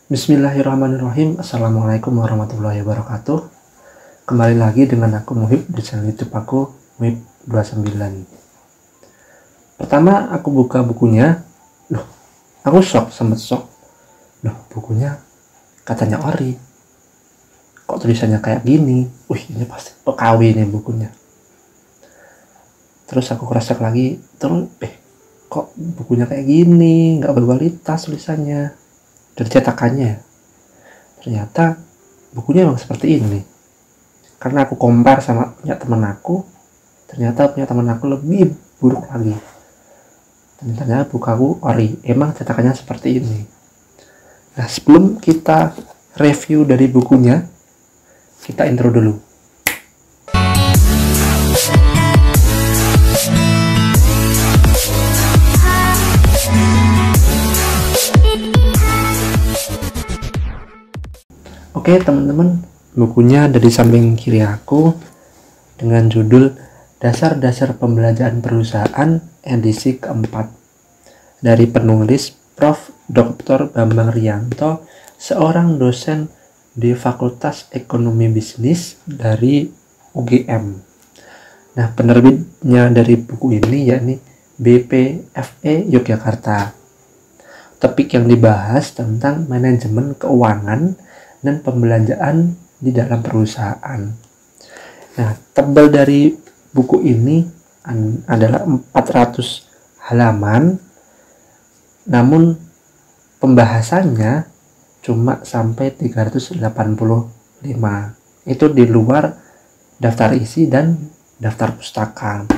Bismillahirrahmanirrahim. Assalamualaikum warahmatullahi wabarakatuh. Kembali lagi dengan aku Muhib di channel YouTube aku Muhib29. Pertama aku buka bukunya, aku sempet shock. Bukunya katanya ori. Kok tulisannya kayak gini? Ini pasti PKW nih bukunya. Terus aku cross-check lagi, kok bukunya kayak gini, nggak berkualitas tulisannya dari cetakannya. Ternyata bukunya emang seperti ini. Karena aku compare sama punya temen aku, ternyata punya temen aku lebih buruk lagi. Ternyata buku aku ori, emang cetakannya seperti ini. Nah, sebelum kita review dari bukunya, kita intro dulu. Oke teman-teman, bukunya ada di samping kiri aku dengan judul Dasar-Dasar Pembelajaran Perusahaan edisi keempat dari penulis Prof. Dr. Bambang Rianto, seorang dosen di Fakultas Ekonomi Bisnis dari UGM. Nah, penerbitnya dari buku ini yakni BPFE Yogyakarta. Topik yang dibahas tentang manajemen keuangan dan pembelanjaan di dalam perusahaan. Nah, tebal dari buku ini adalah 400 halaman, namun pembahasannya cuma sampai 385. Itu di luar daftar isi dan daftar pustaka.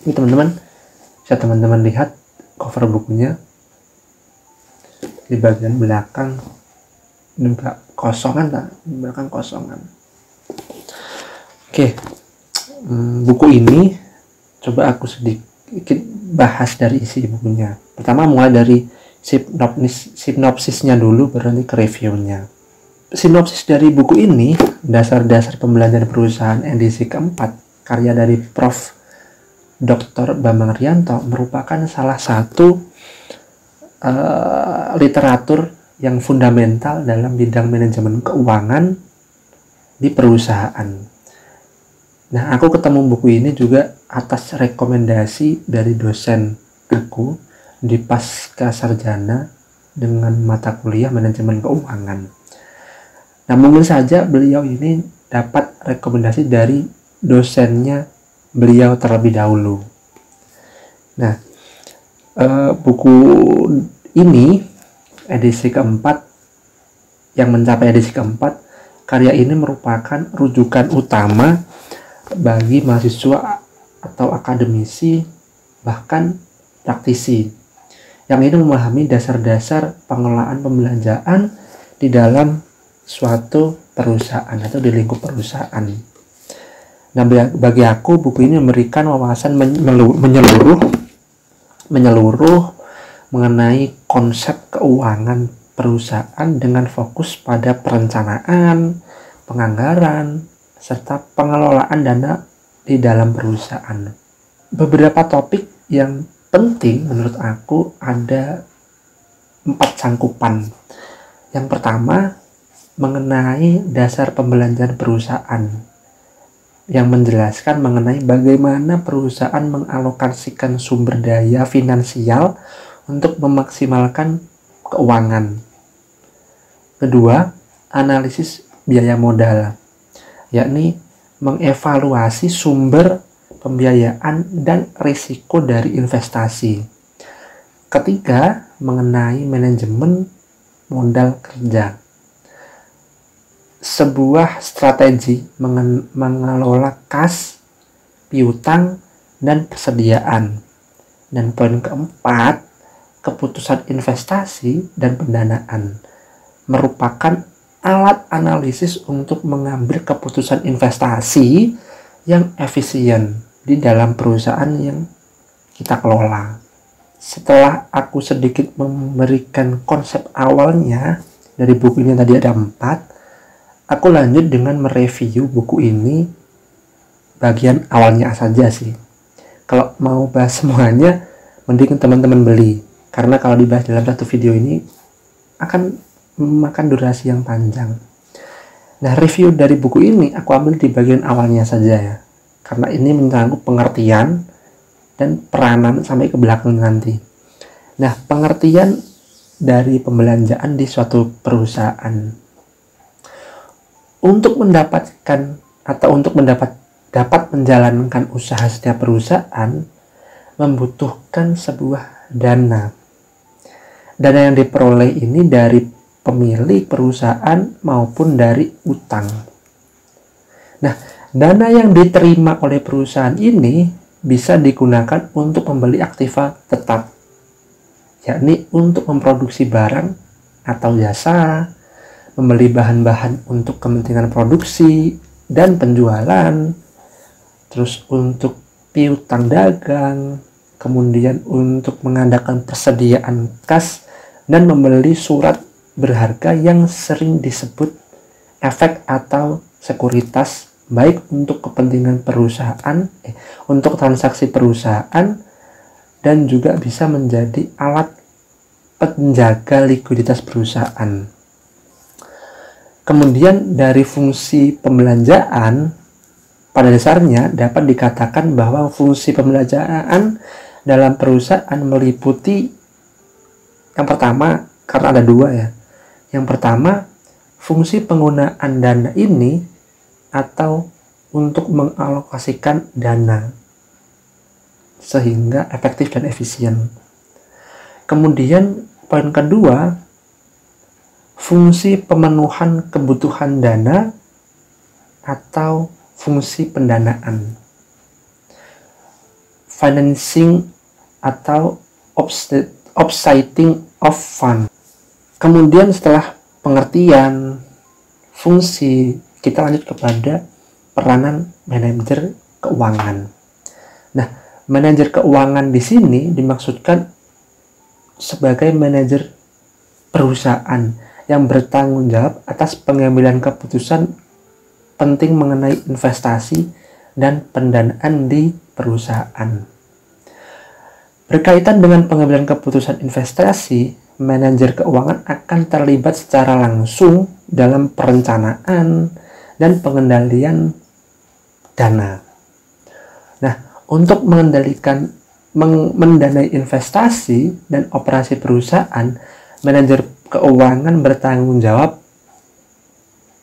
Ini teman-teman, bisa teman-teman lihat cover bukunya. Di bagian belakang juga kosongan lah, di belakang kosongan. Oke, buku ini coba aku sedikit bahas dari isi bukunya. Pertama mulai dari sinopsisnya dulu, baru nanti ke reviewnya. Sinopsis dari buku ini, Dasar-Dasar Pembelajaran Perusahaan edisi keempat, karya dari Prof. Dr. Bambang Rianto, merupakan salah satu literatur yang fundamental dalam bidang manajemen keuangan di perusahaan. Nah, aku ketemu buku ini juga atas rekomendasi dari dosen aku di pasca sarjana dengan mata kuliah manajemen keuangan. Nah, mungkin saja beliau ini dapat rekomendasi dari dosennya beliau terlebih dahulu. Nah, buku ini edisi keempat, yang mencapai edisi keempat, karya ini merupakan rujukan utama bagi mahasiswa atau akademisi, bahkan praktisi, yang ini memahami dasar-dasar pengelolaan pembelanjaan di dalam suatu perusahaan atau di lingkup perusahaan. Nah, bagi aku buku ini memberikan wawasan menyeluruh mengenai konsep keuangan perusahaan dengan fokus pada perencanaan, penganggaran, serta pengelolaan dana di dalam perusahaan. Beberapa topik yang penting menurut aku ada 4 cangkupan. Yang pertama, mengenai dasar pembelanjaan perusahaan, yang menjelaskan mengenai bagaimana perusahaan mengalokasikan sumber daya finansial untuk memaksimalkan keuangan. Kedua, analisis biaya modal, yakni mengevaluasi sumber pembiayaan dan risiko dari investasi. Ketiga, mengenai manajemen modal kerja, sebuah strategi mengelola kas, piutang, dan persediaan. Dan poin keempat, keputusan investasi dan pendanaan, merupakan alat analisis untuk mengambil keputusan investasi yang efisien di dalam perusahaan yang kita kelola. Setelah aku sedikit memberikan konsep awalnya dari buku ini, tadi ada 4, aku lanjut dengan mereview buku ini bagian awalnya saja sih. Kalau mau bahas semuanya, mending teman-teman beli. Karena kalau dibahas dalam satu video ini akan memakan durasi yang panjang. Nah, review dari buku ini aku ambil di bagian awalnya saja ya, karena ini mengganggu pengertian dan peranan sampai ke belakang nanti. Nah, pengertian dari pembelanjaan di suatu perusahaan. Untuk mendapatkan atau untuk dapat menjalankan usaha setiap perusahaan membutuhkan sebuah dana. Dana yang diperoleh ini dari pemilik perusahaan maupun dari utang. Nah, dana yang diterima oleh perusahaan ini bisa digunakan untuk membeli aktiva tetap, yakni untuk memproduksi barang atau jasa, membeli bahan-bahan untuk kepentingan produksi dan penjualan, terus untuk piutang dagang, kemudian untuk mengadakan persediaan kas dan membeli surat berharga yang sering disebut efek atau sekuritas, baik untuk kepentingan perusahaan, untuk transaksi perusahaan, dan juga bisa menjadi alat penjaga likuiditas perusahaan. Kemudian dari fungsi pembelanjaan, pada dasarnya dapat dikatakan bahwa fungsi pembelanjaan dalam perusahaan meliputi yang pertama, karena ada dua ya. Yang pertama, fungsi penggunaan dana ini atau untuk mengalokasikan dana sehingga efektif dan efisien. Kemudian poin kedua, fungsi pemenuhan kebutuhan dana atau fungsi pendanaan, financing atau offsetting of fund. Kemudian setelah pengertian fungsi, kita lanjut kepada peranan manajer keuangan. Nah, manajer keuangan di sini dimaksudkan sebagai manajer perusahaan yang bertanggung jawab atas pengambilan keputusan penting mengenai investasi dan pendanaan di perusahaan. Berkaitan dengan pengambilan keputusan investasi, manajer keuangan akan terlibat secara langsung dalam perencanaan dan pengendalian dana. Nah, untuk mendanai investasi dan operasi perusahaan, manajer keuangan bertanggung jawab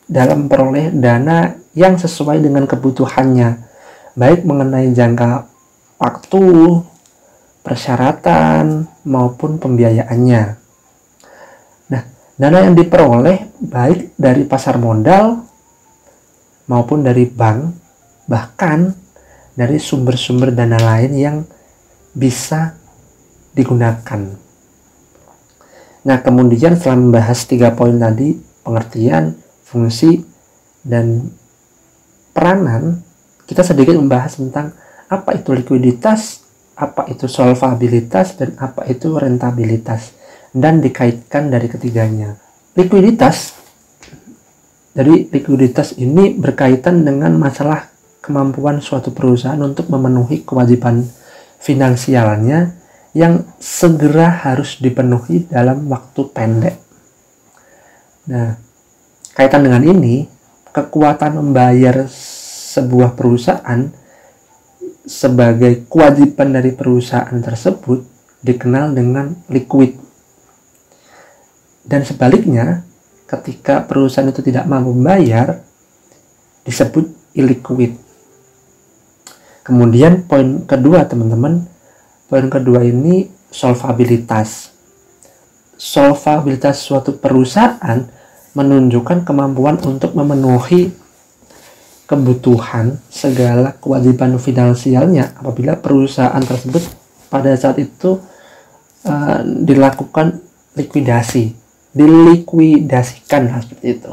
dalam memperoleh dana yang sesuai dengan kebutuhannya, baik mengenai jangka waktu, persyaratan, maupun pembiayaannya. Nah, dana yang diperoleh baik dari pasar modal maupun dari bank, bahkan dari sumber-sumber dana lain yang bisa digunakan. Nah, kemudian setelah membahas 3 poin tadi, pengertian, fungsi, dan peranan, kita sedikit membahas tentang apa itu likuiditas, apa itu solvabilitas, dan apa itu rentabilitas, dan dikaitkan dari ketiganya. Jadi likuiditas ini berkaitan dengan masalah kemampuan suatu perusahaan untuk memenuhi kewajiban finansialnya yang segera harus dipenuhi dalam waktu pendek. Nah, kaitan dengan ini, kekuatan membayar sebuah perusahaan sebagai kewajiban dari perusahaan tersebut dikenal dengan liquid. Dan sebaliknya, ketika perusahaan itu tidak mampu membayar, disebut illiquid. Kemudian poin kedua, teman-teman, poin kedua ini solvabilitas. Solvabilitas suatu perusahaan menunjukkan kemampuan untuk memenuhi kebutuhan segala kewajiban finansialnya apabila perusahaan tersebut pada saat itu dilakukan dilikuidasikan seperti itu.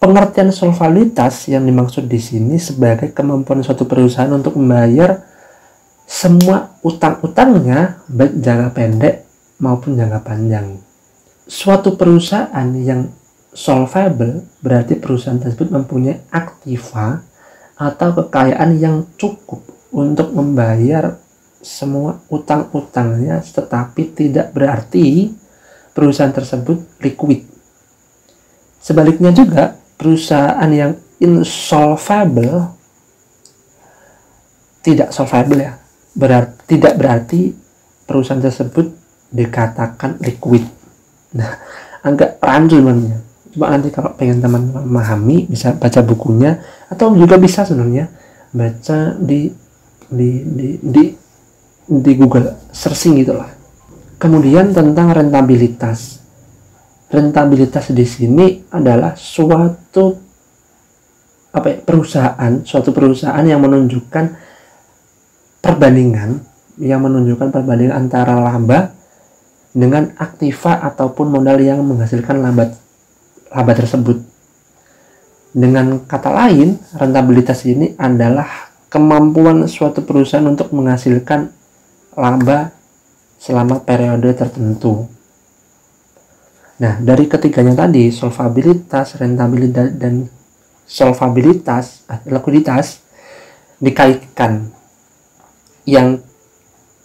Pengertian solvabilitas yang dimaksud di sini sebagai kemampuan suatu perusahaan untuk membayar semua utang-utangnya baik jangka pendek maupun jangka panjang. Suatu perusahaan yang solvable berarti perusahaan tersebut mempunyai aktiva atau kekayaan yang cukup untuk membayar semua utang-utangnya, tetapi tidak berarti perusahaan tersebut liquid. Sebaliknya juga, perusahaan yang insolvable, tidak solvable ya, tidak berarti perusahaan tersebut dikatakan liquid. Nah, agak rancu sebenarnya. Coba nanti kalau pengen teman-teman memahami, bisa baca bukunya, atau juga bisa sebenarnya baca di Google searching gitulah. Kemudian tentang rentabilitas. Rentabilitas di sini adalah suatu perusahaan yang menunjukkan perbandingan antara laba dengan aktiva ataupun modal yang menghasilkan laba tersebut. Dengan kata lain, rentabilitas ini adalah kemampuan suatu perusahaan untuk menghasilkan laba selama periode tertentu. Nah, dari ketiganya tadi, solvabilitas, rentabilitas, dan likuiditas dikaitkan. Yang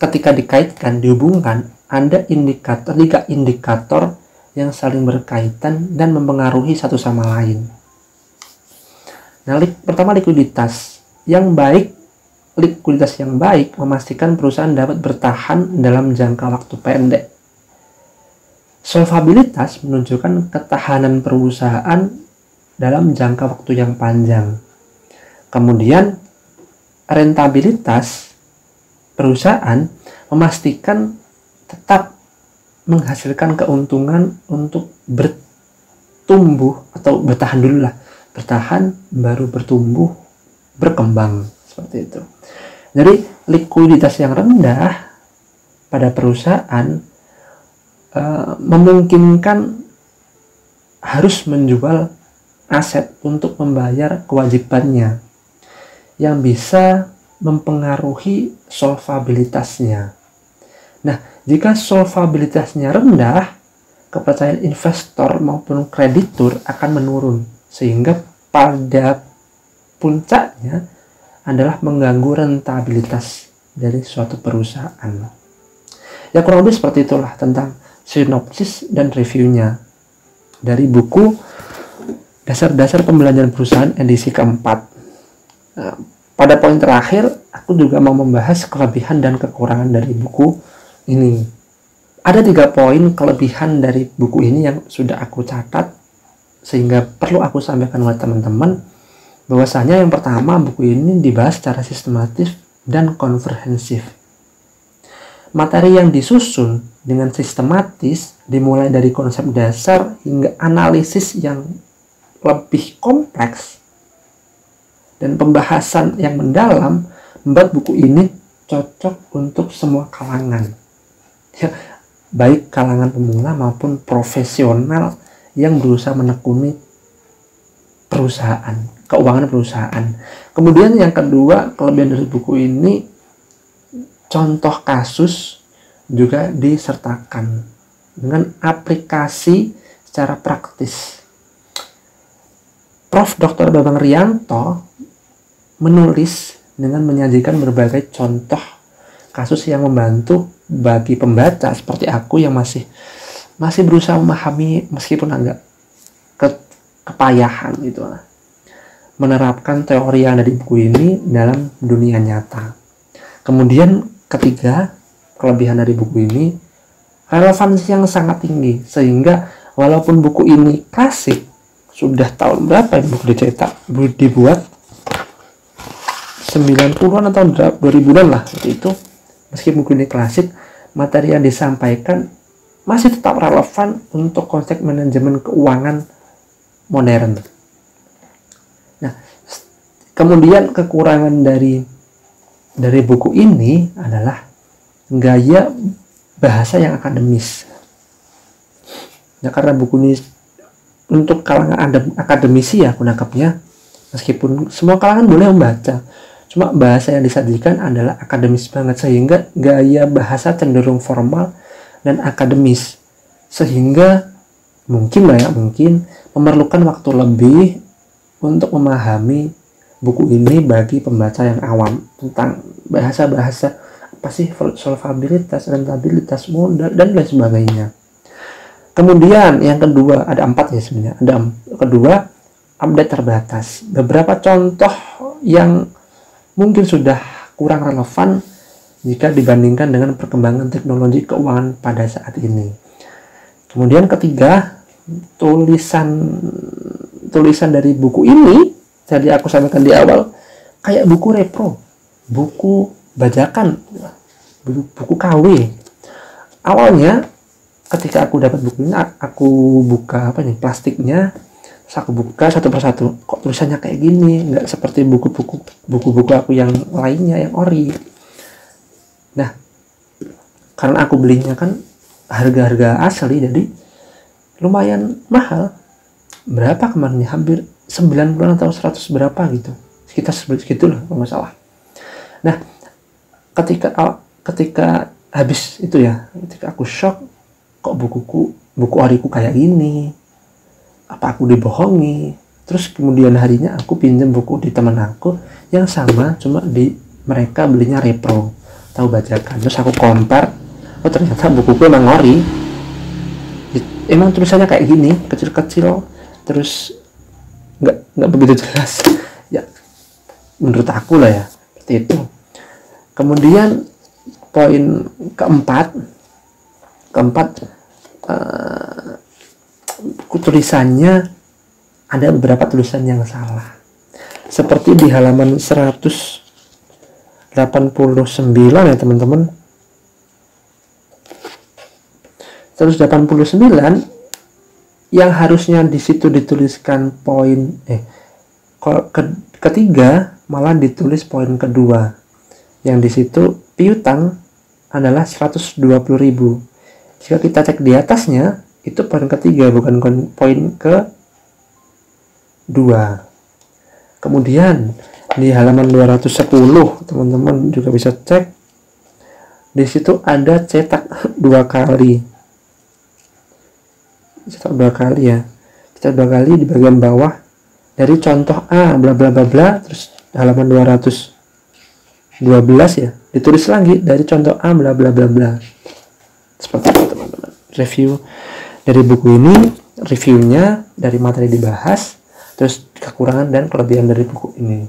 ketika dikaitkan, dihubungkan, ada tiga indikator yang saling berkaitan dan mempengaruhi satu sama lain. Nah, pertama likuiditas yang baik. Likuiditas yang baik memastikan perusahaan dapat bertahan dalam jangka waktu pendek. Solvabilitas menunjukkan ketahanan perusahaan dalam jangka waktu yang panjang. Kemudian rentabilitas perusahaan memastikan tetap menghasilkan keuntungan untuk bertumbuh atau bertahan dulu lah. Bertahan baru bertumbuh, berkembang, seperti itu. Jadi likuiditas yang rendah pada perusahaan memungkinkan harus menjual aset untuk membayar kewajibannya, yang bisa mempengaruhi solvabilitasnya. Nah, jika solvabilitasnya rendah, kepercayaan investor maupun kreditur akan menurun, sehingga pada puncaknya adalah mengganggu rentabilitas dari suatu perusahaan. Ya, kurang lebih seperti itulah tentang sinopsis dan reviewnya dari buku Dasar-Dasar Pembelajaran Perusahaan edisi keempat. Nah, pada poin terakhir, aku juga mau membahas kelebihan dan kekurangan dari buku ini. Ada 3 poin kelebihan dari buku ini yang sudah aku catat, sehingga perlu aku sampaikan buat teman-teman. Bahwasanya yang pertama, buku ini dibahas secara sistematis dan komprehensif. Materi yang disusun dengan sistematis dimulai dari konsep dasar hingga analisis yang lebih kompleks dan pembahasan yang mendalam membuat buku ini cocok untuk semua kalangan, ya, baik kalangan pemula maupun profesional yang berusaha menekuni perusahaan, keuangan perusahaan. Kemudian yang kedua, kelebihan dari buku ini, contoh kasus juga disertakan dengan aplikasi secara praktis. Prof. Dr. Bambang Rianto menulis dengan menyajikan berbagai contoh kasus yang membantu bagi pembaca seperti aku yang masih berusaha memahami meskipun agak kepayahan gitu lah, menerapkan teori yang ada di buku ini dalam dunia nyata. Kemudian ketiga, kelebihan dari buku ini, relevansi yang sangat tinggi, sehingga walaupun buku ini klasik, sudah tahun berapa ini buku dibuat, 90-an atau 2000-an lah seperti itu. Meski buku ini klasik, materi yang disampaikan masih tetap relevan untuk konteks manajemen keuangan modern. Nah, kemudian kekurangan dari buku ini adalah gaya bahasa yang akademis. Nah, karena buku ini untuk kalangan akademisi ya aku nangkapnya, meskipun semua kalangan boleh membaca, cuma bahasa yang disajikan adalah akademis banget, sehingga gaya bahasa cenderung formal dan akademis, sehingga mungkin memerlukan waktu lebih untuk memahami buku ini bagi pembaca yang awam tentang bahasa-bahasa apa sih solvabilitas, rentabilitas, modal, dan lain sebagainya. Kemudian yang kedua, ada 4 ya sebenarnya. Kedua, update terbatas. Beberapa contoh yang mungkin sudah kurang relevan jika dibandingkan dengan perkembangan teknologi keuangan pada saat ini. Kemudian ketiga, tulisan dari buku ini, tadi aku sampaikan di awal, kayak buku repro, buku bajakan, buku KW. Awalnya ketika aku dapat buku ini, aku buka plastiknya, terus aku buka satu persatu, kok tulisannya kayak gini, nggak seperti buku-buku aku yang lainnya yang ori. Nah, karena aku belinya kan harga-harga asli, jadi lumayan mahal. Berapa kemarin? Hampir 90 atau 100 berapa gitu, sekitar segitulah kalau nggak salah. Nah, ketika habis itu ya, ketika aku shock, kok buku oriku kayak gini, apa aku dibohongi. Terus kemudian harinya aku pinjam buku di teman aku yang sama, cuma mereka belinya repro, tahu bajakan. Terus aku compare, oh ternyata bukuku emang ori, emang tulisannya kayak gini, kecil-kecil, terus nggak begitu jelas ya, menurut aku lah ya, seperti itu. Kemudian poin keempat, tulisannya ada beberapa tulisan yang salah, seperti di halaman 189 ya teman-teman. 189 yang harusnya di situ dituliskan poin ketiga, malah ditulis poin kedua. Yang di situ piutang adalah 120.000. Jika kita cek di atasnya, itu poin ketiga, bukan poin kedua. Kemudian di halaman 210, teman-teman juga bisa cek. Di situ ada cetak 2 kali. Cetak 2 kali ya. Cetak 2 kali di bagian bawah dari contoh A bla bla bla bla, terus halaman 212 ya, ditulis lagi dari contoh A bla bla bla bla. Seperti itu teman-teman. Review dari buku ini, reviewnya dari materi dibahas, terus kekurangan dan kelebihan dari buku ini.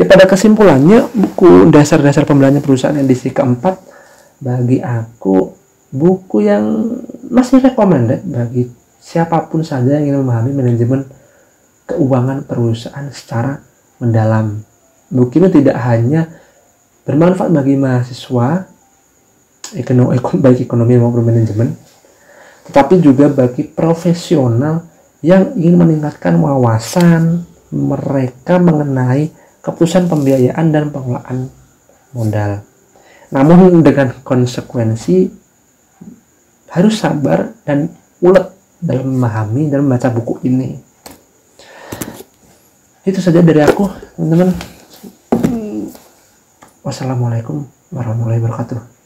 Ya, pada kesimpulannya, buku dasar-dasar pembelajaran perusahaan edisi keempat bagi aku buku yang masih recommended bagi siapapun saja yang ingin memahami manajemen keuangan perusahaan secara mendalam. Buku ini tidak hanya bermanfaat bagi mahasiswa baik ekonomi maupun manajemen, tetapi juga bagi profesional yang ingin meningkatkan wawasan mereka mengenai keputusan pembiayaan dan pengelolaan modal. Namun dengan konsekuensi harus sabar dan ulet dalam memahami dan membaca buku ini. Itu saja dari aku, teman-teman. Wassalamualaikum warahmatullahi wabarakatuh.